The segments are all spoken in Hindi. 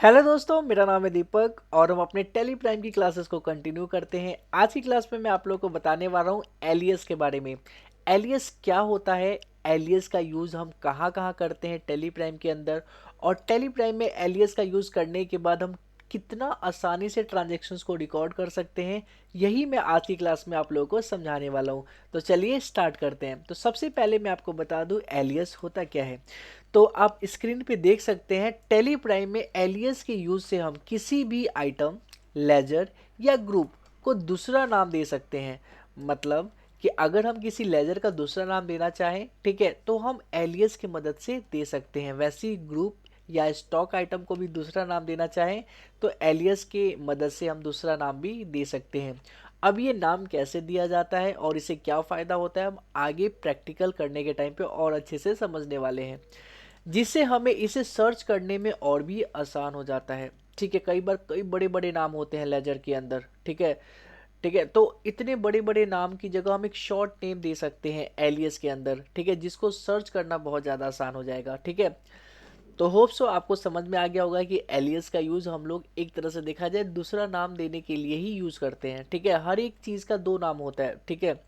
हेलो दोस्तों, मेरा नाम है दीपक और हम अपने टेली प्राइम की क्लासेस को कंटिन्यू करते हैं। आज की क्लास में मैं आप लोगों को बताने वाला हूँ एलियस के बारे में। एलियस क्या होता है, एलियस का यूज़ हम कहाँ कहाँ करते हैं टेली प्राइम के अंदर, और टेली प्राइम में एलियस का यूज़ करने के बाद हम कितना आसानी से ट्रांजेक्शन्स को रिकॉर्ड कर सकते हैं, यही मैं आज की क्लास में आप लोगों को समझाने वाला हूँ। तो चलिए स्टार्ट करते हैं। तो सबसे पहले मैं आपको बता दूँ एलियस होता क्या है। तो आप स्क्रीन पे देख सकते हैं टेली प्राइम में एलियस के यूज से हम किसी भी आइटम, लेजर या ग्रुप को दूसरा नाम दे सकते हैं। मतलब कि अगर हम किसी लेजर का दूसरा नाम देना चाहें, ठीक है, तो हम एलियस की मदद से दे सकते हैं। वैसे ही ग्रुप या स्टॉक आइटम को भी दूसरा नाम देना चाहें तो एलियस की मदद से हम दूसरा नाम भी दे सकते हैं। अब ये नाम कैसे दिया जाता है और इसे क्या फ़ायदा होता है, हम आगे प्रैक्टिकल करने के टाइम पे और अच्छे से समझने वाले हैं, जिससे हमें इसे सर्च करने में और भी आसान हो जाता है। ठीक है, कई बार कई बड़े बड़े नाम होते हैं लेजर के अंदर। ठीक है, ठीक है, तो इतने बड़े बड़े नाम की जगह हम एक शॉर्ट नेम दे सकते हैं एलियस के अंदर। ठीक है, जिसको सर्च करना बहुत ज़्यादा आसान हो जाएगा। ठीक है, तो होप सो आपको समझ में आ गया होगा कि एलियस का यूज़ हम लोग एक तरह से देखा जाए दूसरा नाम देने के लिए ही यूज़ करते हैं। ठीक है, हर एक चीज़ का दो नाम होता है। ठीक है,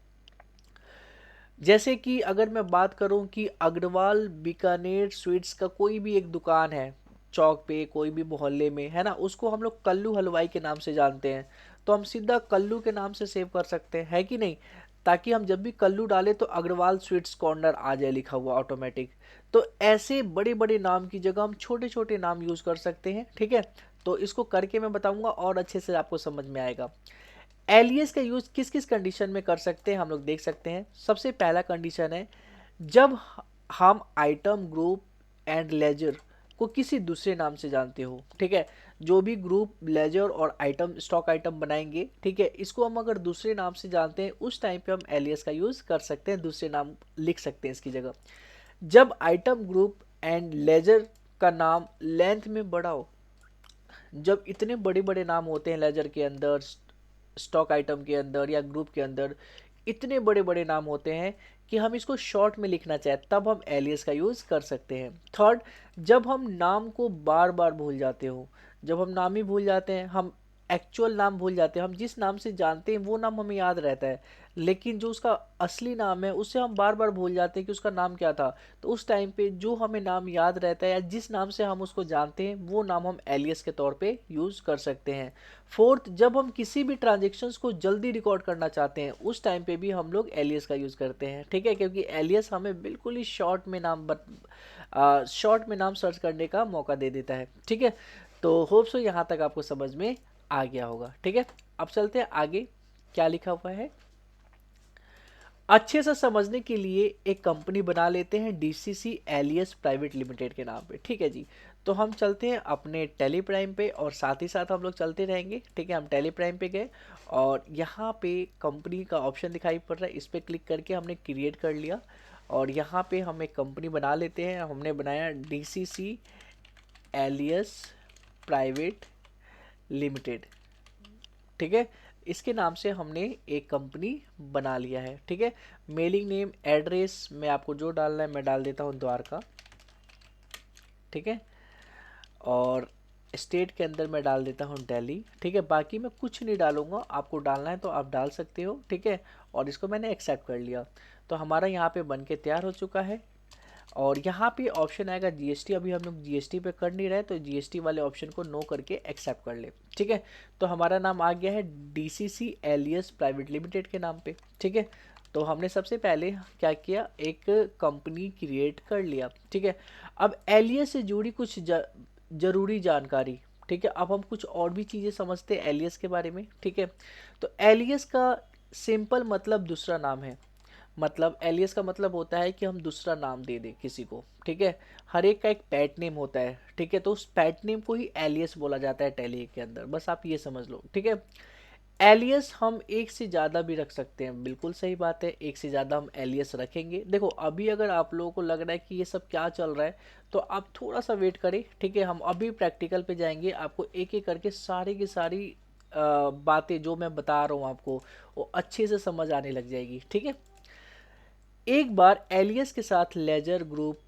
जैसे कि अगर मैं बात करूं कि अग्रवाल बीकानेर स्वीट्स का कोई भी एक दुकान है चौक पे, कोई भी मोहल्ले में, है ना, उसको हम लोग कल्लू हलवाई के नाम से जानते हैं, तो हम सीधा कल्लू के नाम से सेव कर सकते हैं, है कि नहीं। ताकि हम जब भी कल्लू डालें तो अग्रवाल स्वीट्स कॉर्नर आ जाए लिखा हुआ ऑटोमेटिक। तो ऐसे बड़े बड़े नाम की जगह हम छोटे छोटे नाम यूज़ कर सकते हैं। ठीक है, तो इसको करके मैं बताऊंगा और अच्छे से आपको समझ में आएगा। एलियस का यूज किस किस कंडीशन में कर सकते हैं हम लोग देख सकते हैं। सबसे पहला कंडीशन है जब हम आइटम, ग्रुप एंड लेजर को किसी दूसरे नाम से जानते हो। ठीक है, जो भी ग्रुप, लेजर और आइटम, स्टॉक आइटम बनाएंगे, ठीक है, इसको हम अगर दूसरे नाम से जानते हैं उस टाइम पे हम एलियस का यूज कर सकते हैं, दूसरे नाम लिख सकते हैं इसकी जगह। जब आइटम, ग्रुप एंड लेजर का नाम लेंथ में बड़ा हो, जब इतने बड़े बड़े नाम होते हैं लेजर के अंदर, स्टॉक आइटम के अंदर या ग्रुप के अंदर, इतने बड़े बड़े नाम होते हैं कि हम इसको शॉर्ट में लिखना चाहें तब हम एलियस का यूज़ कर सकते हैं। थर्ड, जब हम नाम को बार बार भूल जाते हो, जब हम नाम ही भूल जाते हैं, हम एक्चुअल नाम भूल जाते हैं, हम जिस नाम से जानते हैं वो नाम हमें याद रहता है, लेकिन जो उसका असली नाम है उससे हम बार बार भूल जाते हैं कि उसका नाम क्या था। तो उस टाइम पे जो हमें नाम याद रहता है या जिस नाम से हम उसको जानते हैं वो नाम हम एलियस के तौर पे यूज़ कर सकते हैं। फोर्थ, जब हम किसी भी ट्रांजेक्शन्स को जल्दी रिकॉर्ड करना चाहते हैं उस टाइम पे भी हम लोग एलियस का यूज़ करते हैं। ठीक है, क्योंकि एलियस हमें बिल्कुल ही शॉर्ट में नाम सर्च करने का मौका दे देता है। ठीक है, तो होप सो यहाँ तक आपको समझ में आ गया होगा। ठीक है, अब चलते हैं आगे क्या लिखा हुआ है। अच्छे से समझने के लिए एक कंपनी बना लेते हैं डीसीसी एलियस प्राइवेट लिमिटेड के नाम पे। ठीक है जी, तो हम चलते हैं अपने टेली प्राइम पे और साथ ही साथ हम लोग चलते रहेंगे। ठीक है, हम टेली प्राइम पे गए और यहाँ पे कंपनी का ऑप्शन दिखाई पड़ रहा है, इस पर क्लिक करके हमने क्रिएट कर लिया और यहाँ पे हम एक कंपनी बना लेते हैं। हमने बनाया डीसीसी एलियस प्राइवेट लिमिटेड। ठीक है, इसके नाम से हमने एक कंपनी बना लिया है। ठीक है, मेलिंग नेम, एड्रेस में आपको जो डालना है मैं डाल देता हूँ द्वारका। ठीक है, और स्टेट के अंदर मैं डाल देता हूँ दिल्ली। ठीक है, बाकी मैं कुछ नहीं डालूंगा, आपको डालना है तो आप डाल सकते हो। ठीक है, और इसको मैंने एक्सेप्ट कर लिया, तो हमारा यहाँ पे बन के तैयार हो चुका है। और यहाँ पे ऑप्शन आएगा जीएसटी, अभी हम लोग जीएसटी पे कर नहीं रहे, तो जीएसटी वाले ऑप्शन को नो करके एक्सेप्ट कर ले। ठीक है, तो हमारा नाम आ गया है डीसीसी एलियस प्राइवेट लिमिटेड के नाम पे। ठीक है, तो हमने सबसे पहले क्या किया, एक कंपनी क्रिएट कर लिया। ठीक है, अब एलियस से जुड़ी कुछ जरूरी जानकारी। ठीक है, अब हम कुछ और भी चीज़ें समझते हैं एलियस के बारे में। ठीक है, तो एलियस का सिंपल मतलब दूसरा नाम है। मतलब एलियस का मतलब होता है कि हम दूसरा नाम दे दें किसी को। ठीक है, हर एक का एक पैट नेम होता है। ठीक है, तो उस पैट नेम को ही एलियस बोला जाता है टैली के अंदर, बस आप ये समझ लो। ठीक है, एलियस हम एक से ज़्यादा भी रख सकते हैं, बिल्कुल सही बात है, एक से ज़्यादा हम एलियस रखेंगे। देखो अभी अगर आप लोगों को लग रहा है कि ये सब क्या चल रहा है तो आप थोड़ा सा वेट करें। ठीक है, हम अभी प्रैक्टिकल पे जाएंगे, आपको एक एक करके सारी की सारी बातें जो मैं बता रहा हूँ आपको वो अच्छे से समझ आने लग जाएगी। ठीक है, एक बार एलियस के साथ लेजर, ग्रुप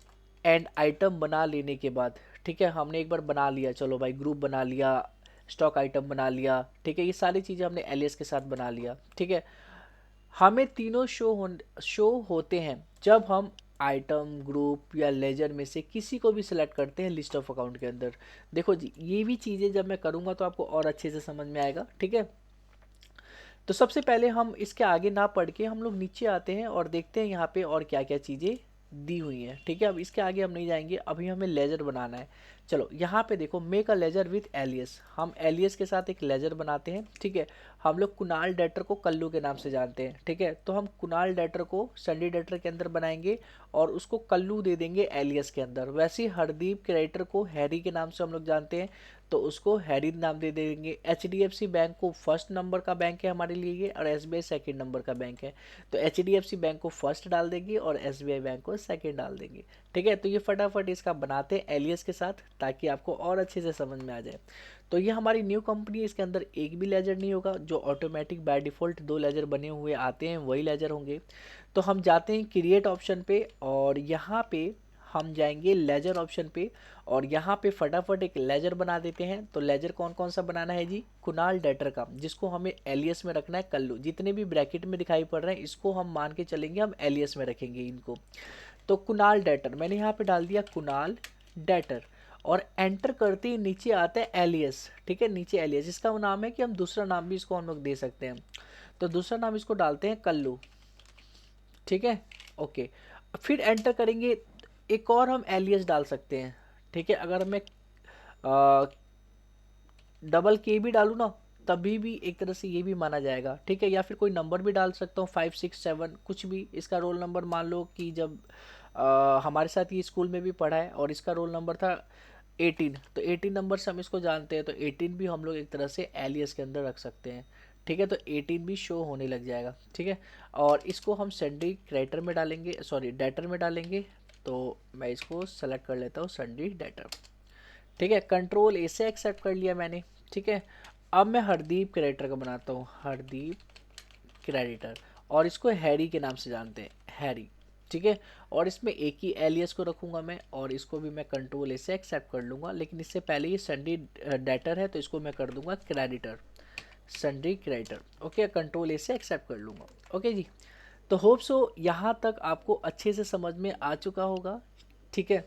एंड आइटम बना लेने के बाद, ठीक है, हमने एक बार बना लिया, चलो भाई ग्रुप बना लिया, स्टॉक आइटम बना लिया, ठीक है, ये सारी चीज़ें हमने एलियस के साथ बना लिया। ठीक है, हमें तीनों शो होते हैं जब हम आइटम, ग्रुप या लेजर में से किसी को भी सिलेक्ट करते हैं लिस्ट ऑफ अकाउंट के अंदर। देखो जी, ये भी चीज़ें जब मैं करूँगा तो आपको और अच्छे से समझ में आएगा। ठीक है, तो सबसे पहले हम इसके आगे ना पढ़ के हम लोग नीचे आते हैं और देखते हैं यहाँ पे और क्या क्या चीज़ें दी हुई हैं। ठीक है, अब इसके आगे हम नहीं जाएंगे, अभी हमें लेजर बनाना है। चलो यहाँ पे देखो, make a ledger with alias, हम एलियस के साथ एक लेजर बनाते हैं। ठीक है, हम लोग कुणाल डेटर को कल्लू के नाम से जानते हैं। ठीक है, तो हम कुणाल डेटर को संडी डेटर के अंदर बनाएंगे और उसको कल्लू दे देंगे एलियस के अंदर। वैसे ही हरदीप क्रिएटर को हैरी के नाम से हम लोग जानते हैं, तो उसको हैरी नाम दे देंगे। HDFC बैंक को फर्स्ट नंबर का बैंक है हमारे लिए ये, और SBI सेकंड नंबर का बैंक है, तो HDFC बैंक को फर्स्ट डाल देंगे और SBI बैंक को सेकंड डाल देंगे। ठीक है, तो ये फटाफट इसका बनाते हैं एलियस के साथ ताकि आपको और अच्छे से समझ में आ जाए। तो ये हमारी न्यू कंपनी है, इसके अंदर एक भी लेजर नहीं होगा, जो ऑटोमेटिक बाय डिफ़ॉल्ट 2 लेजर बने हुए आते हैं वही लेजर होंगे। तो हम जाते हैं क्रिएट ऑप्शन पे और यहाँ पे हम जाएंगे लेजर ऑप्शन पे और यहाँ पे फटाफट एक लेजर बना देते हैं। तो लेजर कौन कौन सा बनाना है जी? कुणाल डेटर का, जिसको हमें एलियस में रखना है कल्लू। जितने भी ब्रैकेट में दिखाई पड़ रहे हैं इसको हम मान के चलेंगे, हम एलियस में रखेंगे इनको। तो कुणाल डेटर मैंने यहाँ पे डाल दिया, कुणाल डेटर, और एंटर करते ही नीचे आता है एलियस। ठीक है, नीचे एलियस, इसका नाम है कि हम दूसरा नाम भी इसको हम लोग दे सकते हैं। तो दूसरा नाम इसको डालते हैं कल्लू। ठीक है, ओके, फिर एंटर करेंगे, एक और हम एलियस डाल सकते हैं। ठीक है, अगर मैं डबल के भी डालूँ ना तभी भी एक तरह से ये भी माना जाएगा। ठीक है, या फिर कोई नंबर भी डाल सकता हूँ, 5 6 7 कुछ भी। इसका रोल नंबर मान लो कि जब हमारे साथ ये स्कूल में भी पढ़ा है और इसका रोल नंबर था 18, तो 18 नंबर से हम इसको जानते हैं, तो 18 भी हम लोग एक तरह से एलियस के अंदर रख सकते हैं। ठीक है, तो 18 भी शो होने लग जाएगा। ठीक है, और इसको हम संडी क्रेटर में डालेंगे, सॉरी डेटर में डालेंगे। तो मैं इसको सेलेक्ट कर लेता हूँ, संडी डेटर। ठीक है, कंट्रोल ए से एक्सेप्ट कर लिया मैंने। ठीक है, अब मैं हरदीप क्रेडिटर का बनाता हूँ, हरदीप क्रेडिटर, और इसको हैरी के नाम से जानते हैं, हैरी। ठीक है, और इसमें एक ही एलियस को रखूंगा मैं, और इसको भी मैं कंट्रोल ए से एक्सेप्ट कर लूँगा, लेकिन इससे पहले ये संडी डेटर है तो इसको मैं कर दूंगा creditor, sundry creditor. Okay, control A से एक्सेप्ट कर लूँगा। ओके जी, तो होप सो यहाँ तक आपको अच्छे से समझ में आ चुका होगा। ठीक है,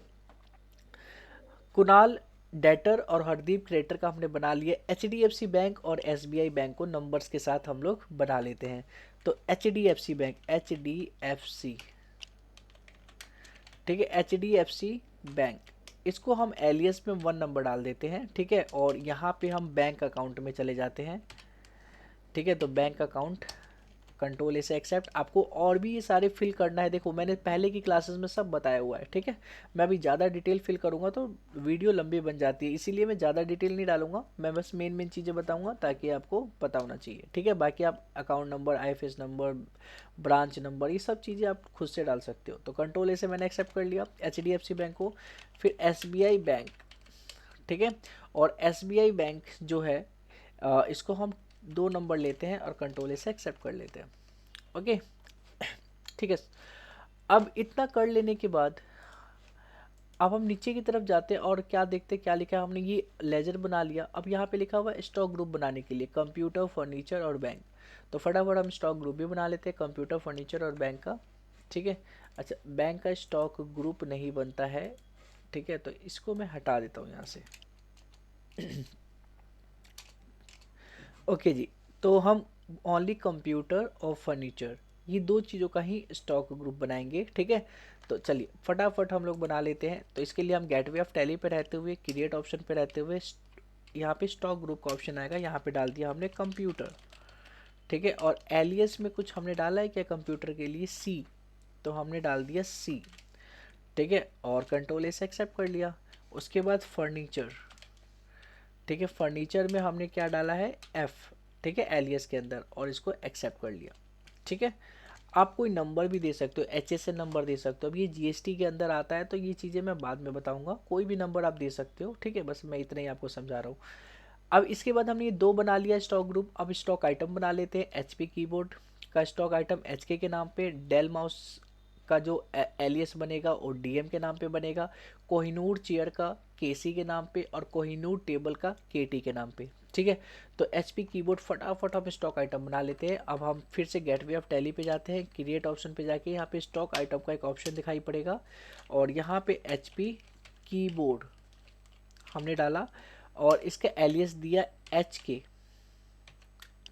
कुणाल डेटर और हरदीप क्रेडिटर का हमने बना लिया। HDFC बैंक और SBI बैंक को नंबर्स के साथ हम लोग बना लेते हैं। तो HDFC बैंक, HDFC, ठीक है, HDFC बैंक, इसको हम एलियस में 1 नंबर डाल देते हैं। ठीक है, और यहाँ पे हम बैंक अकाउंट में चले जाते हैं। ठीक है, तो बैंक अकाउंट, कंट्रोल ए से एक्सेप्ट। आपको और भी ये सारे फिल करना है, देखो मैंने पहले की क्लासेस में सब बताया हुआ है। ठीक है, मैं अभी ज़्यादा डिटेल फिल करूँगा तो वीडियो लंबी बन जाती है, इसीलिए मैं ज़्यादा डिटेल नहीं डालूंगा, मैं बस मेन मेन चीज़ें बताऊंगा ताकि आपको पता होना चाहिए। ठीक है, बाकी आप account number, IFS number, branch number, ये सब चीज़ें आप खुद से डाल सकते हो। तो कंट्रोल ए से मैंने एक्सेप्ट कर लिया HDFC बैंक को। फिर SBI बैंक, ठीक है, और SBI बैंक जो है इसको हम 2 नंबर लेते हैं और कंट्रोल ए से एक्सेप्ट कर लेते हैं। ओके, ठीक है, अब इतना कर लेने के बाद अब हम नीचे की तरफ जाते हैं और क्या देखते हैं, क्या लिखा है हमने, ये लेजर बना लिया। अब यहाँ पे लिखा हुआ है स्टॉक ग्रुप बनाने के लिए कंप्यूटर, फर्नीचर और बैंक। तो फटाफट हम स्टॉक ग्रुप भी बना लेते हैं, कंप्यूटर, फर्नीचर और बैंक का। ठीक है, अच्छा, बैंक का स्टॉक ग्रुप नहीं बनता है। ठीक है, तो इसको मैं हटा देता हूँ यहाँ से। ओके जी, तो हम ओनली कंप्यूटर और फर्नीचर, ये 2 चीज़ों का ही स्टॉक ग्रुप बनाएंगे। ठीक है, तो चलिए फटाफट हम लोग बना लेते हैं। तो इसके लिए हम गेटवे ऑफ टैली पे रहते हुए, क्रिएट ऑप्शन पे रहते हुए, यहाँ पे स्टॉक ग्रुप का ऑप्शन आएगा, यहाँ पे डाल दिया हमने कंप्यूटर। ठीक है, और एलियस में कुछ हमने डाला है क्या कंप्यूटर के लिए? C, तो हमने डाल दिया C। ठीक है, और कंट्रोल ए से एक्सेप्ट कर लिया। उसके बाद फर्नीचर, ठीक है, फर्नीचर में हमने क्या डाला है? F। ठीक है, एलियस के अंदर, और इसको एक्सेप्ट कर लिया। ठीक है, आप कोई नंबर भी दे सकते हो, HSN नंबर दे सकते हो। अब ये GST के अंदर आता है तो ये चीज़ें मैं बाद में बताऊंगा, कोई भी नंबर आप दे सकते हो। ठीक है, बस मैं इतना ही आपको समझा रहा हूँ। अब इसके बाद हमने ये 2 बना लिया स्टॉक ग्रुप। अब स्टॉक आइटम बना लेते हैं। HP कीबोर्ड का स्टॉक आइटम HK के नाम पे, डेल माउस का जो एलियस बनेगा वो डीएम के नाम पे बनेगा, कोहिनूर चेयर का केसी के नाम पे, और कोहिनूर टेबल का केटी के नाम पे। ठीक है, तो एचपी कीबोर्ड फटाफट हम स्टॉक आइटम बना लेते हैं। अब हम फिर से गेटवे ऑफ टैली पे जाते हैं, क्रिएट ऑप्शन पे जाके यहाँ पे स्टॉक आइटम का एक ऑप्शन दिखाई पड़ेगा, और यहाँ पे एचपी कीबोर्ड हमने डाला और इसका एलियस दिया एच के।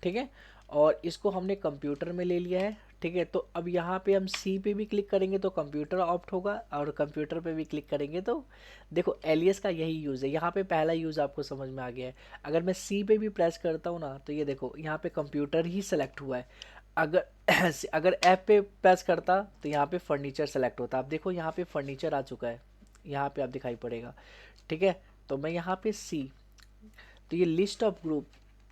ठीक है, और इसको हमने कंप्यूटर में ले लिया है। ठीक है, तो अब यहाँ पे हम सी पे भी क्लिक करेंगे तो कंप्यूटर ऑप्ट होगा, और कंप्यूटर पे भी क्लिक करेंगे तो देखो एलियस का यही यूज़ है। यहाँ पे पहला यूज़ आपको समझ में आ गया है। अगर मैं सी पे भी प्रेस करता हूँ ना, तो ये देखो यहाँ पे कंप्यूटर ही सेलेक्ट हुआ है। अगर अगर ऐप पे प्रेस करता तो यहाँ पे फर्नीचर सेलेक्ट होता। आप देखो यहाँ पे फर्नीचर आ चुका है, यहाँ पे आप दिखाई पड़ेगा। ठीक है, तो मैं यहाँ पे सी, तो ये लिस्ट ऑफ ग्रुप,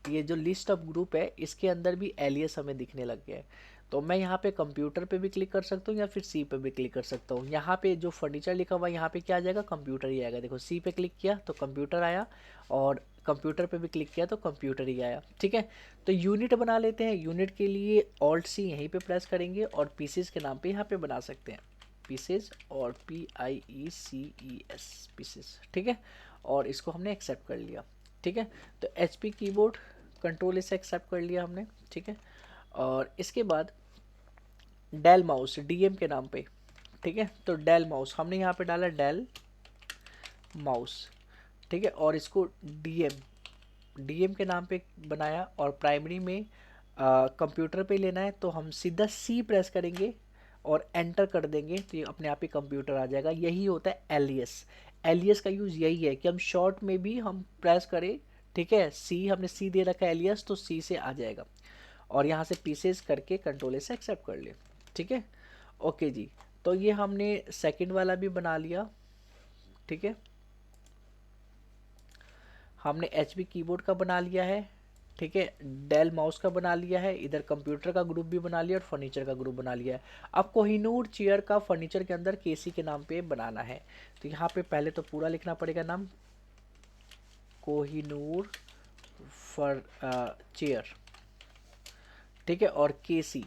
ये जो लिस्ट ऑफ ग्रुप है इसके अंदर भी एलियस हमें दिखने लग गया है। तो मैं यहाँ पे कंप्यूटर पे भी क्लिक कर सकता हूँ या फिर सी पे भी क्लिक कर सकता हूँ। यहाँ पे जो फर्नीचर लिखा हुआ है यहाँ पे क्या आ जाएगा, कंप्यूटर ही आएगा। देखो सी पे क्लिक किया तो कंप्यूटर आया, और कंप्यूटर पे भी क्लिक किया तो कंप्यूटर ही आया। ठीक है, तो यूनिट बना लेते हैं। यूनिट के लिए ऑल्ट सी यहीं पे प्रेस करेंगे और पीसेस के नाम पे यहाँ पे बना सकते हैं, पीसेस, और PIECES पीसेस। ठीक है, और इसको हमने एक्सेप्ट कर लिया। ठीक है, तो HP कीबोर्ड कंट्रोल से एक्सेप्ट कर लिया हमने। ठीक है, और इसके बाद डेल माउस DM के नाम पे। ठीक है, तो डेल माउस हमने यहाँ पे डाला डेल माउस। ठीक है, और इसको DM के नाम पे बनाया, और प्राइमरी में कंप्यूटर पे लेना है तो हम सीधा C प्रेस करेंगे और एंटर कर देंगे तो ये अपने आप ही कंप्यूटर आ जाएगा। यही होता है एलियस। एलियस का यूज़ यही है कि हम शॉर्ट में भी हम प्रेस करें। ठीक है, सी हमने सी दे रखा है एलियस, तो सी से आ जाएगा, और यहाँ से पीसेस करके कंट्रोल से एक्सेप्ट कर ले। ठीक है, ओके जी, तो ये हमने सेकंड वाला भी बना लिया। ठीक है, हमने HP कीबोर्ड का बना लिया है। ठीक है, डेल माउस का बना लिया है, इधर कंप्यूटर का ग्रुप भी बना लिया और फर्नीचर का ग्रुप बना लिया है। अब कोहिनूर चेयर का फर्नीचर के अंदर केसी के नाम पे बनाना है, तो यहाँ पे पहले तो पूरा लिखना पड़ेगा नाम, कोहिनूर फर चेयर। ठीक है, और केसी,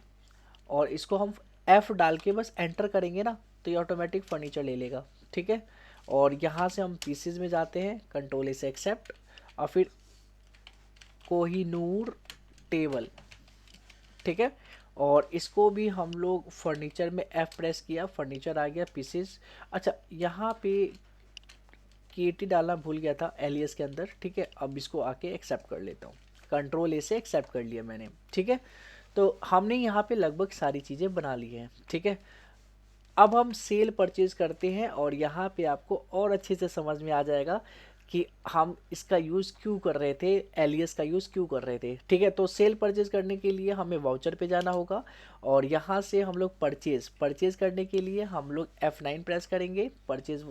और इसको हम F डाल के बस एंटर करेंगे ना तो ये ऑटोमेटिक फर्नीचर ले लेगा। ठीक है, और यहाँ से हम पीसेस में जाते हैं, कंट्रोल से एक्सेप्ट, और फिर कोहिनूर टेबल। ठीक है, और इसको भी हम लोग फर्नीचर में F प्रेस किया, फर्नीचर आ गया, पीसेस। अच्छा, यहाँ पे केटी डालना भूल गया था एलियस के अंदर। ठीक है, अब इसको आके एक्सेप्ट कर लेता हूँ, कंट्रोल ए से एक्सेप्ट कर लिया मैंने। ठीक है, तो हमने यहाँ पे लगभग सारी चीज़ें बना ली हैं। ठीक है, अब हम सेल परचेज करते हैं, और यहाँ पे आपको और अच्छे से समझ में आ जाएगा कि हम इसका यूज़ क्यों कर रहे थे, एलियस का यूज़ क्यों कर रहे थे। ठीक है, तो सेल परचेज करने के लिए हमें वाउचर पे जाना होगा, और यहाँ से हम लोग परचेज करने के लिए हम लोग F9 प्रेस करेंगे, परचेज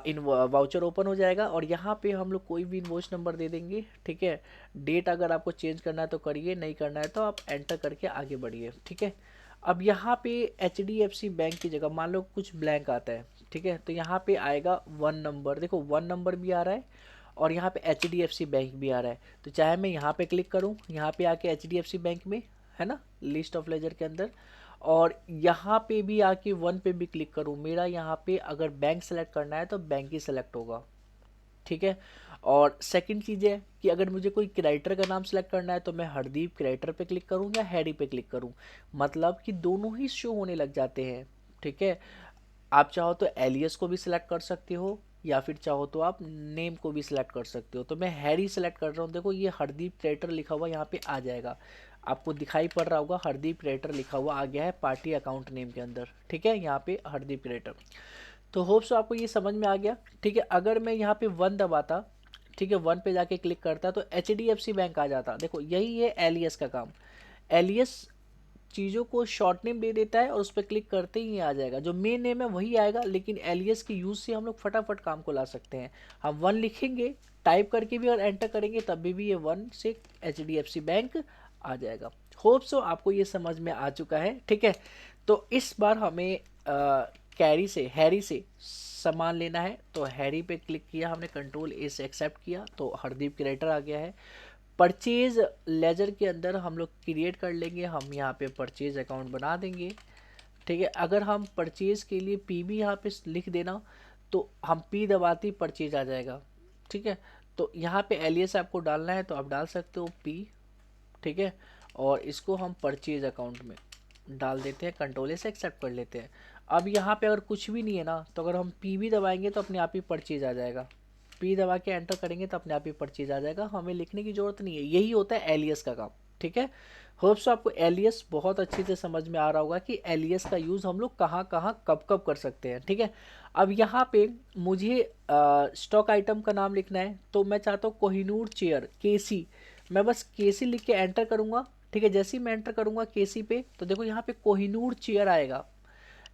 इन वाउचर ओपन हो जाएगा, और यहाँ पे हम लोग कोई भी इनवॉइस नंबर दे देंगे। ठीक है, डेट अगर आपको चेंज करना है तो करिए, नहीं करना है तो आप एंटर करके आगे बढ़िए। ठीक है, अब यहाँ पे HDFC बैंक की जगह मान लो कुछ ब्लैंक आता है। ठीक है, तो यहाँ पे आएगा 1 नंबर, देखो 1 नंबर भी आ रहा है, और यहाँ पे HDFC बैंक भी आ रहा है। तो चाहे मैं यहाँ पे क्लिक करूँ, यहाँ पे आके HDFC बैंक में है ना, लिस्ट ऑफ लेजर के अंदर, और यहाँ पे भी आके 1 पे भी क्लिक करूँ, मेरा यहाँ पे अगर बैंक सेलेक्ट करना है तो बैंक ही सेलेक्ट होगा। ठीक है, और सेकंड चीज़ है कि अगर मुझे कोई क्रिएटर का नाम सेलेक्ट करना है तो मैं हरदीप क्रिएटर पे क्लिक करूँ या हैरी पे क्लिक करूँ, मतलब कि दोनों ही शो होने लग जाते हैं। ठीक है, आप चाहो तो एलियस को भी सिलेक्ट कर सकते हो, या फिर चाहो तो आप नेम को भी सिलेक्ट कर सकते हो। तो मैं हैरी सेलेक्ट कर रहा हूँ, देखो ये हरदीप क्रिएटर लिखा हुआ यहाँ पे आ जाएगा, आपको दिखाई पड़ रहा होगा, हरदीप क्रिएटर लिखा हुआ आ गया है पार्टी अकाउंट नेम के अंदर। ठीक है, यहाँ पे हरदीप क्रिएटर। तो होप सो आपको ये समझ में आ गया। ठीक है, अगर मैं यहाँ पे 1 दबाता, ठीक है, 1 पे जाके क्लिक करता तो HDFC बैंक आ जाता। देखो यही है एलियस का काम, एलियस चीज़ों को शॉर्ट नेम दे देता है और उस पर क्लिक करते ही आ जाएगा, जो मेन नेम है वही आएगा, लेकिन एलियस के यूज़ से हम लोग फटाफट काम को ला सकते हैं। हम 1 लिखेंगे टाइप करके भी और एंटर करेंगे तब भी ये 1 से HDFC बैंक आ जाएगा। होप सो आपको ये समझ में आ चुका है। ठीक है, तो इस बार हमें हैरी से सामान लेना है, तो हैरी पे क्लिक किया हमने, कंट्रोल ए से एक्सेप्ट किया तो हरदीप क्रिएटर आ गया है। परचेज लेजर के अंदर हम लोग क्रिएट कर लेंगे, हम यहाँ पे परचेज अकाउंट बना देंगे। ठीक है। अगर हम परचेज के लिए पी भी यहाँ पे लिख देना तो हम पी दबाते ही परचेज आ जाएगा। ठीक है, तो यहाँ पे एलियस आपको डालना है तो आप डाल सकते हो पी। ठीक है, और इसको हम परचेज अकाउंट में डाल देते हैं, कंट्रोल से एक्सेप्ट कर लेते हैं। अब यहाँ पे अगर कुछ भी नहीं है ना, तो अगर हम पी भी दबाएंगे तो अपने आप ही परचेज आ जाएगा। पी दबा के एंटर करेंगे तो अपने आप ही परचेज आ जाएगा, हमें लिखने की जरूरत नहीं है। यही होता है एलियस का काम। ठीक है, होप्स आपको एलियस बहुत अच्छे से समझ में आ रहा होगा कि एलियस का यूज़ हम लोग कहाँ कहाँ कब कब कर सकते हैं। ठीक है, अब यहाँ पे मुझे स्टॉक आइटम का नाम लिखना है, तो मैं चाहता हूँ कोहिनूर चेयर केसी। मैं बस केसी लिख के एंटर करूँगा। ठीक है, जैसे ही मैं एंटर करूँगा केसी पे तो देखो यहाँ पे कोहिनूर चेयर आएगा।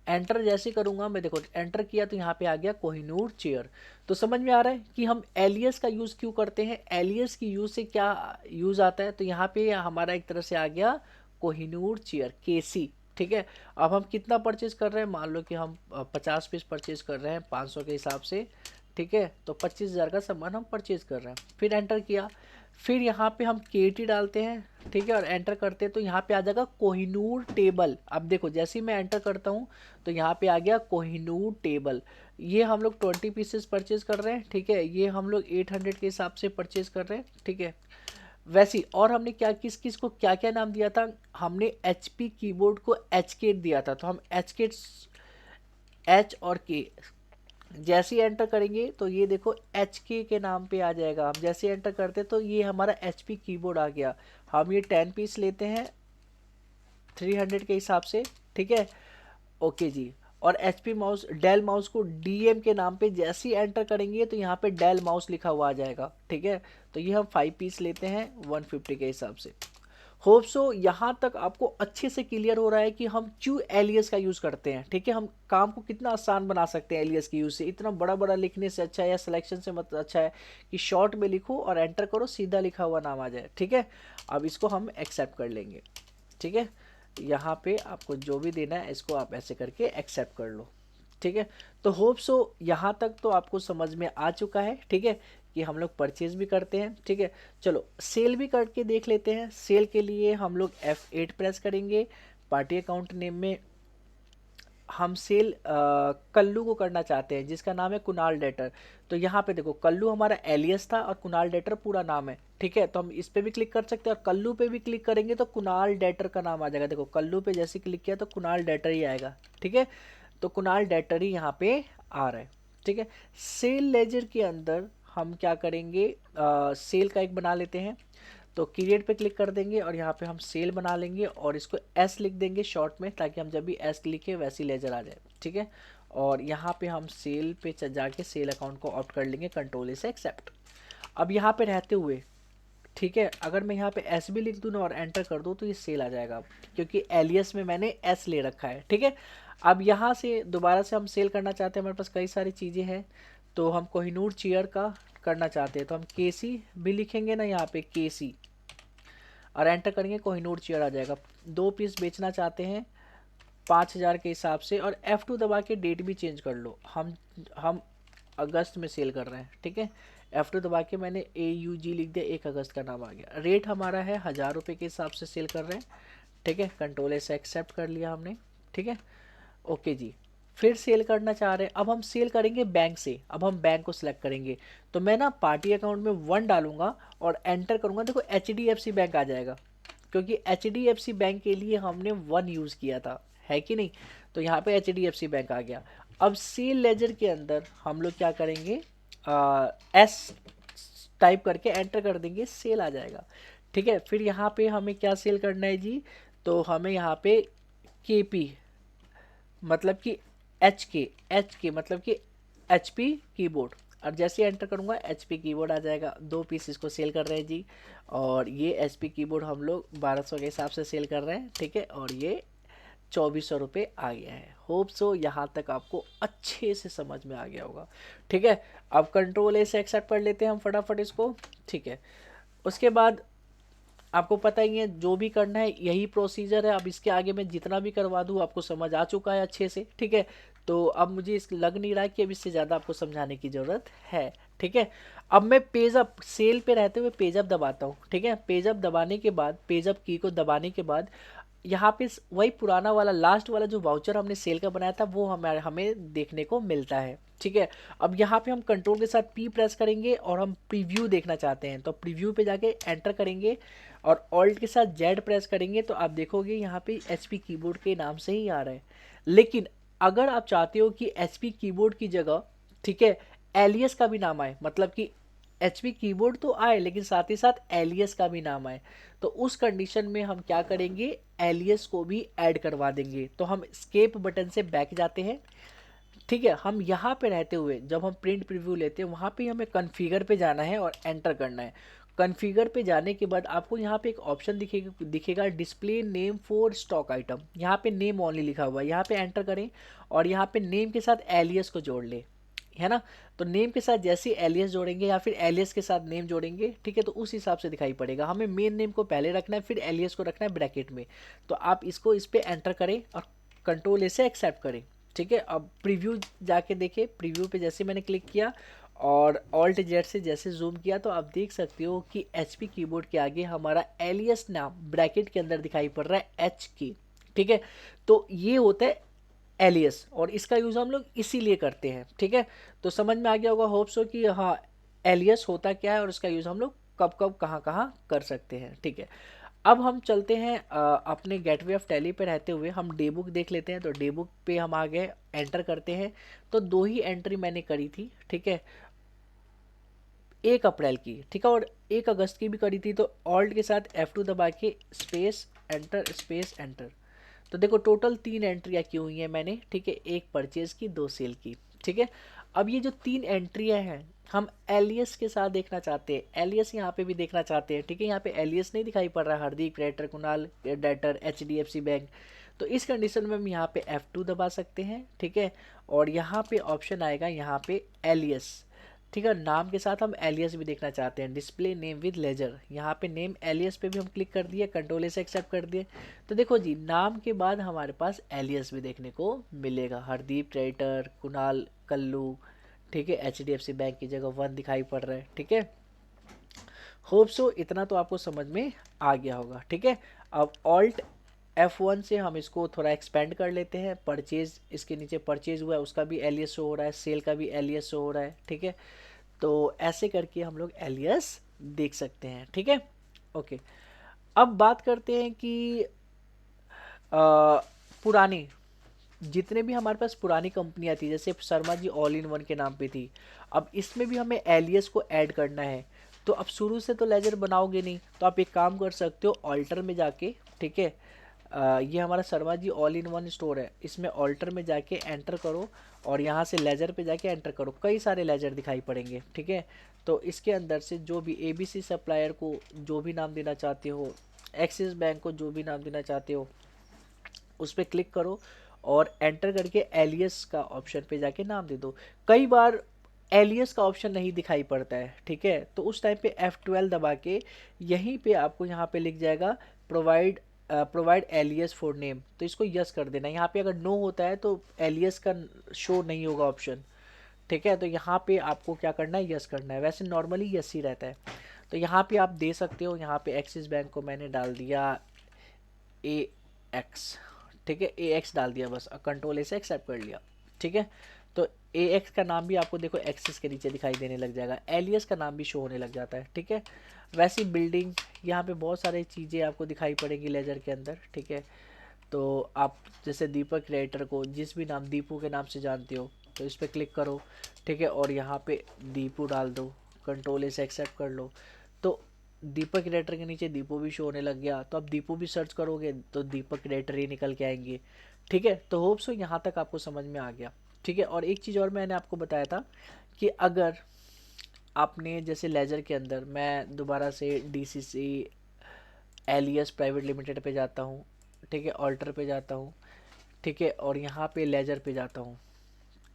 एंटर जैसे करूंगा मैं, देखो एंटर किया तो यहाँ पे आ गया कोहिनूर चेयर। तो समझ में आ रहा है कि हम एलियस का यूज़ क्यों करते हैं, एलियस की यूज़ से क्या यूज़ आता है। तो यहाँ पे हमारा एक तरह से आ गया कोहिनूर चेयर केसी। ठीक है, अब हम कितना परचेज कर रहे हैं, मान लो कि हम 50 पीस परचेज कर रहे हैं 500 के हिसाब से। ठीक है, तो 25,000 का सामान हम परचेज कर रहे हैं। फिर एंटर किया, फिर यहाँ पे हम केटी डालते हैं। ठीक है, और एंटर करते हैं तो यहाँ पे आ जाएगा कोहिनूर टेबल। अब देखो जैसे ही मैं एंटर करता हूँ तो यहाँ पे आ गया कोहिनूर टेबल। ये हम लोग 20 पीसेस परचेज कर रहे हैं। ठीक है, ये हम लोग 800 के हिसाब से परचेज कर रहे हैं। ठीक है, वैसे ही और हमने क्या किस किस को क्या क्या नाम दिया था, हमने एचपी कीबोर्ड को एचकेट दिया था, तो हम एचकेट एच और के जैसे ही एंटर करेंगे तो ये देखो एच के नाम पे आ जाएगा। हम जैसे एंटर करते तो ये हमारा एच पी कीबोर्ड आ गया। हम ये 10 पीस लेते हैं 300 के हिसाब से। ठीक है, ओके जी। और H P mouse Dell mouse को डीएम के नाम पे जैसे ही एंटर करेंगे तो यहाँ पे डेल माउस लिखा हुआ आ जाएगा। ठीक है, तो ये हम 5 पीस लेते हैं 150 के हिसाब से। होप सो यहाँ तक आपको अच्छे से क्लियर हो रहा है कि हम क्यों एलियस का यूज़ करते हैं। ठीक है, हम काम को कितना आसान बना सकते हैं एलियस के यूज़ से। इतना बड़ा बड़ा लिखने से अच्छा है या सिलेक्शन से मतलब अच्छा है कि शॉर्ट में लिखो और एंटर करो, सीधा लिखा हुआ नाम आ जाए। ठीक है, अब इसको हम एक्सेप्ट कर लेंगे। ठीक है, यहाँ पे आपको जो भी देना है इसको आप ऐसे करके एक्सेप्ट कर लो। ठीक है, तो होप सो यहाँ तक तो आपको समझ में आ चुका है। ठीक है, कि हम लोग परचेज भी करते हैं। ठीक है, चलो सेल भी करके देख लेते हैं। सेल के लिए हम लोग F8 प्रेस करेंगे। पार्टी अकाउंट नेम में हम सेल कल्लू को करना चाहते हैं जिसका नाम है कुणाल डेटर। तो यहाँ पे देखो कल्लू हमारा एलियस था और कुणाल डेटर पूरा नाम है। ठीक है, तो हम इस पे भी क्लिक कर सकते हैं और कल्लू पे भी क्लिक करेंगे तो कुणाल डेटर का नाम आ जाएगा। देखो कल्लू पे जैसे क्लिक किया तो कुणाल डेटर ही आएगा। ठीक है, तो कुणाल डेटर ही यहाँ पे आ रहा है। ठीक है, सेल लेजर के अंदर हम क्या करेंगे, सेल का एक बना लेते हैं। तो क्रिएट पे क्लिक कर देंगे और यहाँ पे हम सेल बना लेंगे और इसको एस लिख देंगे शॉर्ट में, ताकि हम जब भी एस लिखे वैसी लेजर आ जाए। ठीक है, और यहाँ पे हम सेल पे जाके सेल अकाउंट को ऑप्ट कर लेंगे, कंट्रोल से एक्सेप्ट। अब यहाँ पे रहते हुए ठीक है, अगर मैं यहाँ पे एस भी लिख दूँ ना और एंटर कर दूँ तो ये सेल आ जाएगा, क्योंकि एलियस में मैंने एस ले रखा है। ठीक है, अब यहाँ से दोबारा से हम सेल करना चाहते हैं, हमारे पास कई सारी चीज़ें हैं। तो हम कोहिनूर चेयर का करना चाहते हैं तो हम केसी भी लिखेंगे ना यहाँ पे केसी, और एंटर करेंगे कोहिनूर चेयर आ जाएगा। 2 पीस बेचना चाहते हैं 5,000 के हिसाब से, और F2 दबा के डेट भी चेंज कर लो। हम अगस्त में सेल कर रहे हैं। ठीक है, F2 दबा के मैंने AUG लिख दिया, 1 अगस्त का नाम आ गया। रेट हमारा है 1,000 रुपये के हिसाब से सेल कर रहे हैं। ठीक है, कंट्रोल से एक्सेप्ट कर लिया हमने। ठीक है, ओके जी। फिर सेल करना चाह रहे हैं, अब हम सेल करेंगे बैंक से। अब हम बैंक को सिलेक्ट करेंगे, तो मैं ना पार्टी अकाउंट में 1 डालूंगा और एंटर करूंगा। देखो HDFC बैंक आ जाएगा, क्योंकि HDFC बैंक के लिए हमने 1 यूज़ किया था, है कि नहीं। तो यहाँ पे HDFC बैंक आ गया। अब सेल लेजर के अंदर हम लोग क्या करेंगे, एस टाइप करके एंटर कर देंगे, सेल आ जाएगा। ठीक है, फिर यहाँ पे हमें क्या सेल करना है जी, तो हमें यहाँ पे KP मतलब कि एच के मतलब कि HP कीबोर्ड। अब जैसे एंटर करूंगा HP कीबोर्ड आ जाएगा। 2 पीस इसको सेल कर रहे हैं जी, और ये HP कीबोर्ड हम लोग 1200 के हिसाब से सेल कर रहे हैं। ठीक है, और ये 2400 रुपये आ गया है। होप सो यहाँ तक आपको अच्छे से समझ में आ गया होगा। ठीक है, अब कंट्रोल ए से एक्सेप्ट कर लेते हैं हम फटाफट इसको। ठीक है, उसके बाद आपको पता ही है जो भी करना है यही प्रोसीजर है। अब इसके आगे मैं जितना भी करवा दूँ आपको समझ आ चुका है अच्छे से। ठीक है, तो अब मुझे इस लग नहीं रहा है कि अब इससे ज़्यादा आपको समझाने की ज़रूरत है। ठीक है, अब मैं पेज अप सेल पे रहते हुए पेज अप दबाता हूँ। ठीक है, पेज अप दबाने के बाद, पेज अप की को दबाने के बाद यहाँ पे वही पुराना वाला लास्ट वाला जो वाउचर हमने सेल का बनाया था वो हमें हमें देखने को मिलता है। ठीक है, अब यहाँ पे हम कंट्रोल के साथ पी प्रेस करेंगे और हम प्रीव्यू देखना चाहते हैं तो प्रीव्यू पे जाके एंटर करेंगे और ऑल्ट के साथ जेड प्रेस करेंगे तो आप देखोगे यहाँ पे एचपी कीबोर्ड के नाम से ही आ रहा है। लेकिन अगर आप चाहते हो कि एचपी कीबोर्ड की जगह, ठीक है, एलियस का भी नाम आए, मतलब कि एचपी कीबोर्ड तो आए लेकिन साथ ही साथ एलियस का भी नाम आए, तो उस कंडीशन में हम क्या करेंगे, एलियस को भी ऐड करवा देंगे। तो हम स्केप बटन से बैक जाते हैं। ठीक है, हम यहाँ पे रहते हुए जब हम प्रिंट प्रीव्यू लेते हैं वहाँ पे हमें कॉन्फ़िगर पे जाना है और एंटर करना है। कॉन्फ़िगर पे जाने के बाद आपको यहाँ पे एक ऑप्शन दिखेगा display name for stock item, यहाँ पे नेम ओनली लिखा हुआ है, यहाँ पे एंटर करें और यहाँ पे नेम के साथ एलियस को जोड़ लें, है ना। तो नेम के साथ जैसे एलियस जोड़ेंगे या फिर एलियस के साथ नेम जोड़ेंगे, ठीक है, तो उस हिसाब से दिखाई पड़ेगा। हमें मेन नेम को पहले रखना है फिर एलियस को रखना है ब्रैकेट में। तो आप इसको इस पर एंटर करें और कंट्रोल ए से एक्सेप्ट करें। ठीक है, अब प्रीव्यू जाके देखें, प्रीव्यू पे जैसे मैंने क्लिक किया और ऑल्ट जेड से जैसे जूम किया तो आप देख सकते हो कि एचपी कीबोर्ड के आगे हमारा एलियस नाम ब्रैकेट के अंदर दिखाई पड़ रहा है एच की। ठीक है, तो ये होता है एलियस और इसका यूज़ हम लोग इसीलिए करते हैं। ठीक है, तो समझ में आ गया होगा होप सो कि हाँ एलियस होता क्या है और इसका यूज़ हम लोग कब कब कहाँ कहाँ कर सकते हैं। ठीक है, अब हम चलते हैं अपने गेटवे ऑफ टैली पे रहते हुए हम डे बुक देख लेते हैं। तो डे बुक पे हम आ गए, एंटर करते हैं। तो दो ही एंट्री मैंने करी थी, ठीक है, 1 अप्रैल की, ठीक है, और 1 अगस्त की भी करी थी। तो ऑल्ट के साथ F2 दबा के स्पेस एंटर। तो देखो टोटल 3 एंट्रियाँ की हुई हैं मैंने, ठीक है, 1 परचेज की, 2 सेल की। ठीक है, अब ये जो 3 एंट्रियाँ हैं हम एलियस के साथ देखना चाहते हैं, एलियस यहाँ पे भी देखना चाहते हैं। ठीक है, यहाँ पे एलियस नहीं दिखाई पड़ रहा, Hardeep creditor, Kunal debtor, HDFC bank. तो इस कंडीशन में हम यहाँ पे F2 दबा सकते हैं। ठीक है, और यहाँ पे ऑप्शन आएगा यहाँ पे एलियस। ठीक है, नाम के साथ हम एलियस भी देखना चाहते हैं, डिस्प्ले नेम विद लेजर, यहाँ पे नेम एलियस पे भी हम क्लिक कर दिए, कंट्रोल से एक्सेप्ट कर दिए। तो देखो जी नाम के बाद हमारे पास एलियस भी देखने को मिलेगा, हरदीप ट्रेडर, कुणाल कल्लू। ठीक है, HDFC बैंक की जगह 1 दिखाई पड़ रहा है। ठीक है, होप सो इतना तो आपको समझ में आ गया होगा। ठीक है, अब ऑल्ट F1 से हम इसको थोड़ा एक्सपेंड कर लेते हैं। परचेज, इसके नीचे परचेज हुआ है उसका भी एलियस शो हो रहा है, सेल का भी एलियस शो हो रहा है। ठीक है, तो ऐसे करके हम लोग एलियस देख सकते हैं। ठीक है, ओके, अब बात करते हैं कि पुरानी, जितने भी हमारे पास पुरानी कंपनियां थी जैसे Sharma ji all in one के नाम पे थी, अब इसमें भी हमें एलियस को ऐड करना है। तो अब शुरू से तो लेजर बनाओगे नहीं, तो आप एक काम कर सकते हो ऑल्टर में जाके, ठीक है, ये हमारा Sharma ji all in one store है, इसमें ऑल्टर में जाके एंटर करो और यहाँ से लेजर पे जाके एंटर करो, कई सारे लेजर दिखाई पड़ेंगे। ठीक है, तो इसके अंदर से जो भी ABC सप्लायर को जो भी नाम देना चाहते हो, एक्सिस बैंक को जो भी नाम देना चाहते हो, उस पर क्लिक करो और एंटर करके एलियस का ऑप्शन पे जाके नाम दे दो। कई बार एलियस का ऑप्शन नहीं दिखाई पड़ता है, ठीक है, तो उस टाइम पे F12 दबा के यहीं पे आपको यहाँ पे लिख जाएगा प्रोवाइड एलियस फॉर नेम, तो इसको यस कर देना। यहाँ पे अगर नो होता है तो एलियस का शो नहीं होगा ऑप्शन। ठीक है, तो यहाँ पे आपको क्या करना है, यस करना है, वैसे नॉर्मली यस ही रहता है। तो यहाँ पे आप दे सकते हो, यहाँ पे एक्सिस बैंक को मैंने डाल दिया AX। ठीक है, AX डाल दिया, बस कंट्रोल A से एक्सेप्ट कर लिया। ठीक है, तो AX का नाम भी आपको देखो एक्सिस के नीचे दिखाई देने लग जाएगा, एलियस का नाम भी शो होने लग जाता है। ठीक है, वैसी बिल्डिंग यहाँ पे बहुत सारी चीज़ें आपको दिखाई पड़ेंगी लेजर के अंदर। ठीक है, तो आप जैसे दीपक क्रिएटर को जिस भी नाम दीपू के नाम से जानते हो तो इस पर क्लिक करो। ठीक है, और यहाँ पे दीपू डाल दो, कंट्रोल A से एक्सेप्ट कर लो। तो दीपक क्रिएटर के नीचे दीपू भी शो होने लग गया, तो अब दीपू भी सर्च करोगे तो दीपक क्रिएटर ही निकल के आएंगे। ठीक है, तो होप सो यहाँ तक आपको समझ में आ गया। ठीक है, और एक चीज़ और मैंने आपको बताया था कि अगर आपने जैसे लेजर के अंदर, मैं दोबारा से DCC एलियस प्राइवेट लिमिटेड पे जाता हूँ, ठीक है, ऑल्टर पे जाता हूँ, ठीक है, और यहाँ पे लेजर पे जाता हूँ।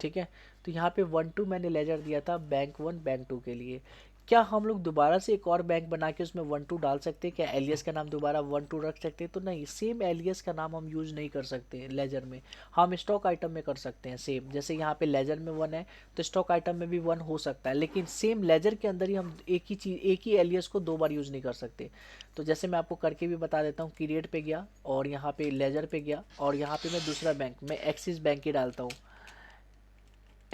ठीक है, तो यहाँ पे 1-2 मैंने लेजर दिया था बैंक 1 बैंक 2 के लिए। क्या हम लोग दोबारा से एक और बैंक बना के उसमें 1 2 डाल सकते हैं? क्या एलियस का नाम दोबारा 1 2 रख सकते हैं? तो नहीं, सेम एलियस का नाम हम यूज़ नहीं कर सकते लेजर में। हम स्टॉक आइटम में कर सकते हैं सेम, जैसे यहाँ पे लेजर में 1 है तो स्टॉक आइटम में भी 1 हो सकता है, लेकिन सेम लेजर के अंदर ही हम एक ही चीज़, एक ही एलियस को 2 बार यूज़ नहीं कर सकते। तो जैसे मैं आपको करके भी बता देता हूँ, क्रिएट पे गया और यहाँ पे लेजर पे गया और यहाँ पे मैं दूसरा बैंक, मैं एक्सिस बैंक ही डालता हूँ,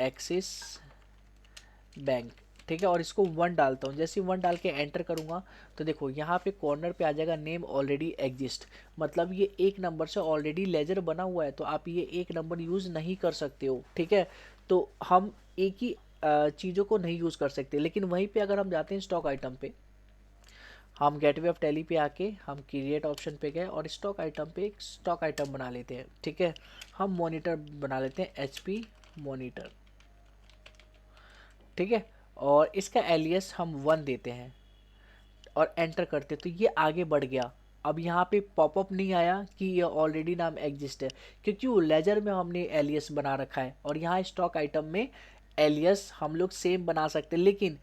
एक्सिस बैंक, ठीक है, और इसको 1 डालता हूँ। जैसे ही 1 डाल के एंटर करूँगा तो देखो यहाँ पे कॉर्नर पे आ जाएगा नेम ऑलरेडी एग्जिस्ट, मतलब ये एक नंबर से ऑलरेडी लेजर बना हुआ है, तो आप ये एक नंबर यूज़ नहीं कर सकते हो, ठीक है। तो हम एक ही चीज़ों को नहीं यूज़ कर सकते। लेकिन वहीं पे अगर हम जाते हैं स्टॉक आइटम पे, हम गेटवे ऑफ टैली पे आके हम क्रिएट ऑप्शन पे गए और स्टॉक आइटम पे एक स्टॉक आइटम बना लेते हैं, ठीक है। हम मॉनिटर बना लेते हैं HP मॉनिटर, ठीक है, और इसका एलियस हम 1 देते हैं और एंटर करते तो ये आगे बढ़ गया। अब यहाँ पे पॉपअप नहीं आया कि ये ऑलरेडी नाम एग्जिस्ट है, क्योंकि वो लेजर में हमने एलियस बना रखा है और यहाँ स्टॉक आइटम में एलियस हम लोग सेम बना सकते हैं, लेकिन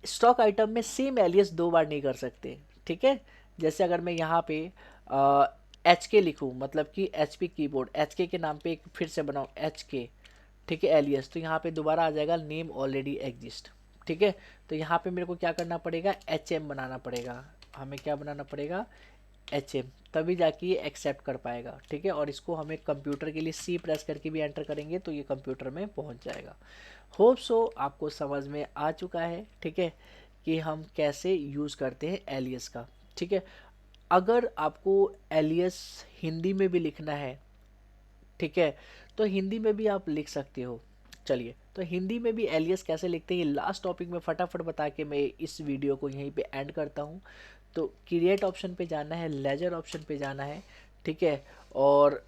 स्टॉक आइटम में सेम एलियस 2 बार नहीं कर सकते, ठीक है। जैसे अगर मैं यहाँ पे HK लिखूँ, मतलब कि HP कीबोर्ड, HK के नाम पे एक फिर से बनाऊँ HK, ठीक है, एलियस, तो यहाँ पे दोबारा आ जाएगा नेम ऑलरेडी एग्जिस्ट, ठीक है। तो यहाँ पे मेरे को क्या करना पड़ेगा, HM बनाना पड़ेगा, हमें क्या बनाना पड़ेगा, HM, तभी जाके ये एक्सेप्ट कर पाएगा, ठीक है। और इसको हमें कंप्यूटर के लिए C प्रेस करके भी एंटर करेंगे तो ये कंप्यूटर में पहुँच जाएगा। होप सो आपको समझ में आ चुका है, ठीक है, कि हम कैसे यूज़ करते हैं एलियस का, ठीक है। अगर आपको एलियस हिंदी में भी लिखना है, ठीक है, तो हिंदी में भी आप लिख सकते हो। चलिए, तो हिंदी में भी एलियस कैसे लिखते हैं ये लास्ट टॉपिक में फटाफट बता के मैं इस वीडियो को यहीं पे एंड करता हूँ। तो क्रिएट ऑप्शन पे जाना है, लेजर ऑप्शन पे जाना है, ठीक है। और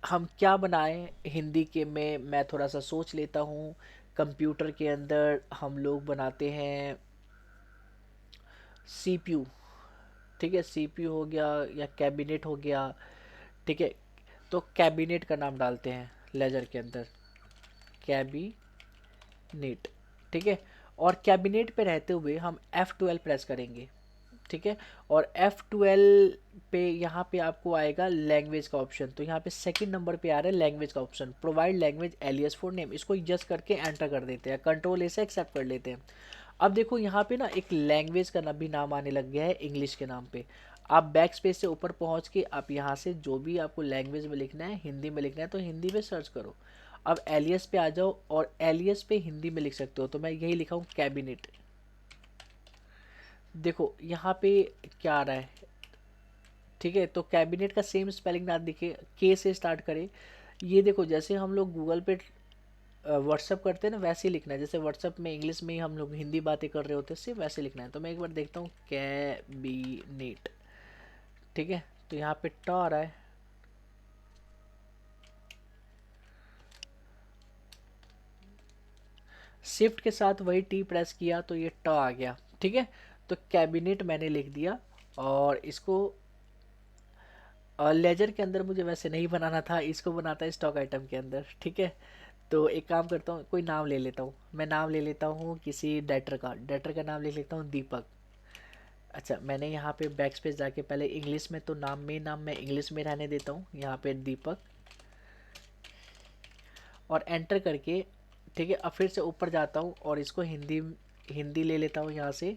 हम क्या बनाएं हिंदी के में, मैं थोड़ा सा सोच लेता हूँ। कंप्यूटर के अंदर हम लोग बनाते हैं CPU, ठीक है, CPU हो गया या कैबिनेट हो गया, ठीक है। तो कैबिनेट का नाम डालते हैं लेजर के अंदर, कैबिनेट, ठीक है। और कैबिनेट पे रहते हुए हम F12 प्रेस करेंगे, ठीक है। और F12 पे यहाँ पे आपको आएगा लैंग्वेज का ऑप्शन, तो यहाँ पे सेकंड नंबर पे आ रहा है लैंग्वेज का option, provide language alias for name, इसको जस्ट करके एंटर कर देते हैं, कंट्रोल A से एक्सेप्ट कर लेते हैं। अब देखो यहाँ पे ना एक लैंग्वेज का भी नाम आने लग गया है इंग्लिश के नाम पे। आप बैक स्पेस से ऊपर पहुँच के आप यहाँ से जो भी आपको लैंग्वेज में लिखना है, हिंदी में लिखना है तो हिंदी में सर्च करो। अब एलियस पे आ जाओ और एलियस पे हिंदी में लिख सकते हो, तो मैं यही लिखा हूँ कैबिनेट। देखो यहाँ पे क्या आ रहा है, ठीक है, तो कैबिनेट का सेम स्पेलिंग ना दिखे, के से स्टार्ट करे। ये देखो जैसे हम लोग गूगल पे व्हाट्सअप करते हैं ना, वैसे ही लिखना है, जैसे व्हाट्सअप में इंग्लिश में ही हम लोग हिंदी बातें कर रहे होते हैं, सिर्फ वैसे लिखना है। तो मैं एक बार देखता हूँ, कैबिनेट, ठीक है, तो यहाँ पे ट आ रहा है, शिफ्ट के साथ वही टी प्रेस किया तो ये ट आ गया, ठीक है। तो कैबिनेट मैंने लिख दिया और इसको लेजर के अंदर मुझे वैसे नहीं बनाना था, इसको बनाता है स्टॉक आइटम के अंदर, ठीक है। तो एक काम करता हूँ, कोई नाम ले लेता हूँ, मैं नाम ले लेता हूँ किसी डेटर का नाम ले लेता हूँ दीपक। अच्छा, मैंने यहाँ पे बैक स्पेस जाके पहले इंग्लिश में, तो नाम मैं इंग्लिश में रहने देता हूँ, यहाँ पे दीपक, और एंटर करके, ठीक है। अब फिर से ऊपर जाता हूँ और इसको हिंदी हिंदी ले लेता हूँ यहाँ से,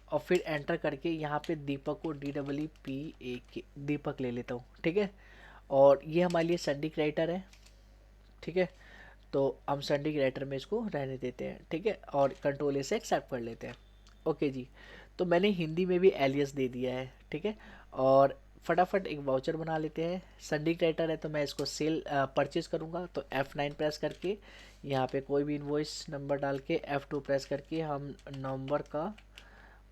और फिर एंटर करके यहाँ पे दीपक को DEEPAK दीपक ले लेता हूँ, ठीक है। और ये हमारे लिए संडी क्राइटर है, ठीक है। तो हम संडी क्राइटर में इसको रहने देते हैं, ठीक है, और कंट्रोल A से एक्सेप्ट कर लेते हैं। ओके जी, तो मैंने हिंदी में भी एलियस दे दिया है, ठीक है। और फटाफट एक वाउचर बना लेते हैं। संडी क्राइटर है तो मैं इसको सेल परचेज करूँगा, तो F9 प्रेस करके यहाँ पे कोई भी इनवॉइस नंबर डाल के F2 प्रेस करके हम नवंबर का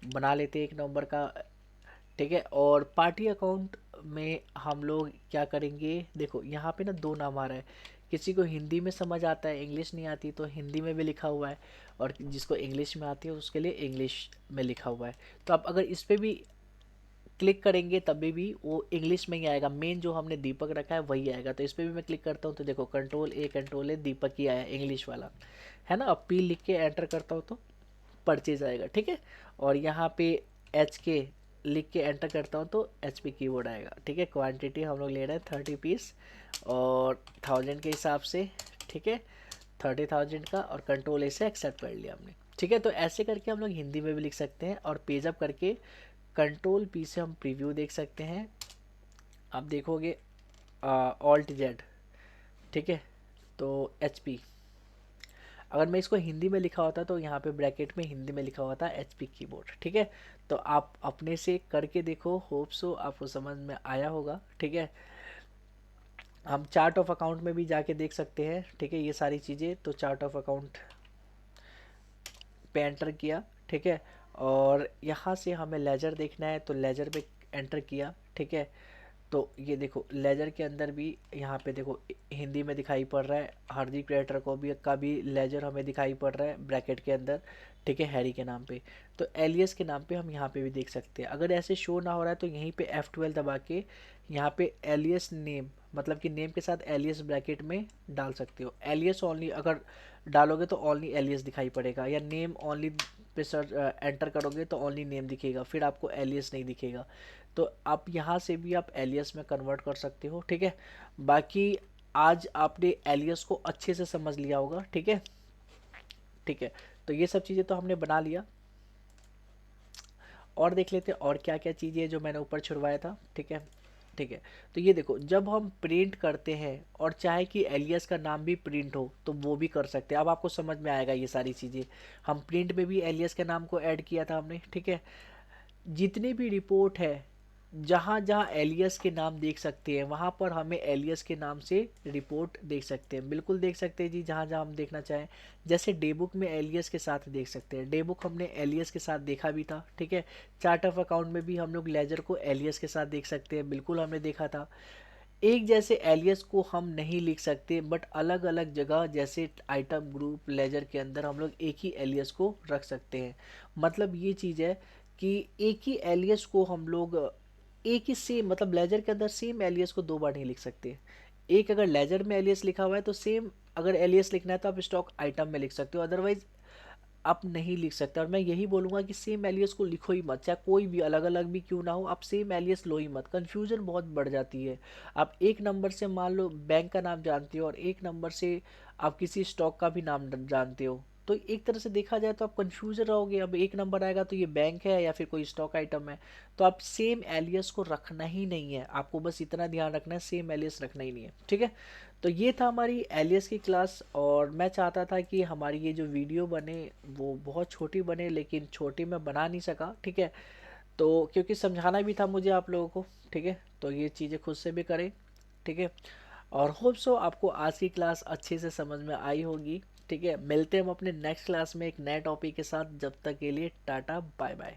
बना लेते हैं, 1 नवंबर का, ठीक है। और पार्टी अकाउंट में हम लोग क्या करेंगे, देखो यहाँ पे ना 2 नाम आ रहा है, किसी को हिंदी में समझ आता है, इंग्लिश नहीं आती तो हिंदी में भी लिखा हुआ है, और जिसको इंग्लिश में आती है उसके लिए इंग्लिश में लिखा हुआ है। तो आप अगर इस पर भी क्लिक करेंगे तभी भी वो इंग्लिश में ही आएगा, मेन जो हमने दीपक रखा है वही आएगा। तो इस पर भी मैं क्लिक करता हूँ तो देखो कंट्रोल A दीपक ही आया इंग्लिश वाला, है ना। अब P लिख के एंटर करता हूँ तो परचेज आएगा, ठीक है। और यहाँ पे एच के लिख के एंटर करता हूँ तो एच पी कीबोर्ड आएगा, ठीक है। क्वांटिटी हम लोग ले रहे हैं 30 पीस और 1000 के हिसाब से, ठीक है, 30,000 का, और कंट्रोल ऐसे एक्सेप्ट कर लिया हमने, ठीक है। तो ऐसे करके हम लोग हिंदी में भी लिख सकते हैं और पेज अप करके कंट्रोल पी से हम प्रीव्यू देख सकते हैं। आप देखोगे ऑल्ट जेड, ठीक है, तो एच पी। अगर मैं इसको हिंदी में लिखा होता तो यहाँ पे ब्रैकेट में हिंदी में लिखा हुआ था एच पी कीबोर्ड, ठीक है। तो आप अपने से करके देखो, होप सो आपको समझ में आया होगा, ठीक है। हम चार्ट ऑफ अकाउंट में भी जाके देख सकते हैं, ठीक है, ये सारी चीज़ें। तो चार्ट ऑफ अकाउंट पे एंटर किया, ठीक है, और यहाँ से हमें लेजर देखना है तो लेजर पे एंटर किया, ठीक है। तो ये देखो लेजर के अंदर भी यहाँ पे देखो हिंदी में दिखाई पड़ रहा है, हार्दिक क्रिएटर को भी का भी लेजर हमें दिखाई पड़ रहा है ब्रैकेट के अंदर, ठीक है, हैरी के नाम पे। तो एलियस के नाम पे हम यहाँ पे भी देख सकते हैं। अगर ऐसे शो ना हो रहा है तो यहीं पे F12 दबा के यहाँ पे एलियस नेम, मतलब कि नेम के साथ एलियस ब्रैकेट में डाल सकते हो। एलियस ओनली अगर डालोगे तो ओनली एलियस दिखाई पड़ेगा, या name only pay search enter करोगे तो ओनली नेम दिखेगा, फिर आपको एलियस नहीं दिखेगा। तो आप यहाँ से भी आप एलियस में कन्वर्ट कर सकते हो, ठीक है। बाकी आज आपने एलियस को अच्छे से समझ लिया होगा, ठीक है, ठीक है। तो ये सब चीज़ें तो हमने बना लिया, और देख लेते हैं और क्या क्या चीज़ें जो मैंने ऊपर छुड़वाया था, ठीक है, ठीक है। तो ये देखो जब हम प्रिंट करते हैं और चाहे कि एलियस का नाम भी प्रिंट हो तो वो भी कर सकते हैं। अब आपको समझ में आएगा ये सारी चीज़ें। हम प्रिंट में भी एलियस के नाम को ऐड किया था हमने, ठीक है। जितने भी रिपोर्ट है जहाँ जहाँ एलियस के नाम देख सकते हैं वहाँ पर हमें एलियस के नाम से रिपोर्ट देख सकते हैं, बिल्कुल देख सकते हैं जी, जहाँ जहाँ हम देखना चाहें। जैसे डे बुक में एलियस के साथ देख सकते हैं, डे बुक हमने एलियस के साथ देखा भी था, ठीक है। चार्ट ऑफ अकाउंट में भी हम लोग लेजर को एलियस के साथ देख सकते हैं, बिल्कुल हमने देखा था। एक जैसे एलियस को हम नहीं लिख सकते, बट अलग अलग जगह जैसे आइटम ग्रुप लेजर के अंदर हम लोग एक ही एलियस को रख सकते हैं। मतलब ये चीज़ है कि एक ही एलियस को हम लोग एक ही सेम, मतलब लेजर के अंदर सेम एलियस को दो बार नहीं लिख सकते। एक अगर लेजर में एलियस लिखा हुआ है तो सेम अगर एलियस लिखना है तो आप स्टॉक आइटम में लिख सकते हो, अदरवाइज आप नहीं लिख सकते। और मैं यही बोलूँगा कि सेम एलियस को लिखो ही मत, चाहे कोई भी अलग अलग भी क्यों ना हो, आप सेम एलियस लो ही मत, कन्फ्यूजन बहुत बढ़ जाती है। आप एक नंबर से मान लो बैंक का नाम जानते हो और एक नंबर से आप किसी स्टॉक का भी नाम जानते हो, तो एक तरह से देखा जाए तो आप कंफ्यूजन रहोगे। अब एक नंबर आएगा तो ये बैंक है या फिर कोई स्टॉक आइटम है। तो आप सेम एलियस को रखना ही नहीं है, आपको बस इतना ध्यान रखना है, सेम एलियस रखना ही नहीं है, ठीक है। तो ये था हमारी एलियस की क्लास, और मैं चाहता था कि हमारी ये जो वीडियो बने वो बहुत छोटी बने, लेकिन छोटी मैं बना नहीं सका, ठीक है। तो क्योंकि समझाना भी था मुझे आप लोगों को, ठीक है, तो ये चीज़ें खुद से भी करें, ठीक है। और होप सो आपको आज की क्लास अच्छे से समझ में आई होगी, ठीक है। मिलते हैं हम अपने नेक्स्ट क्लास में एक नए टॉपिक के साथ, जब तक के लिए टाटा बाय बाय।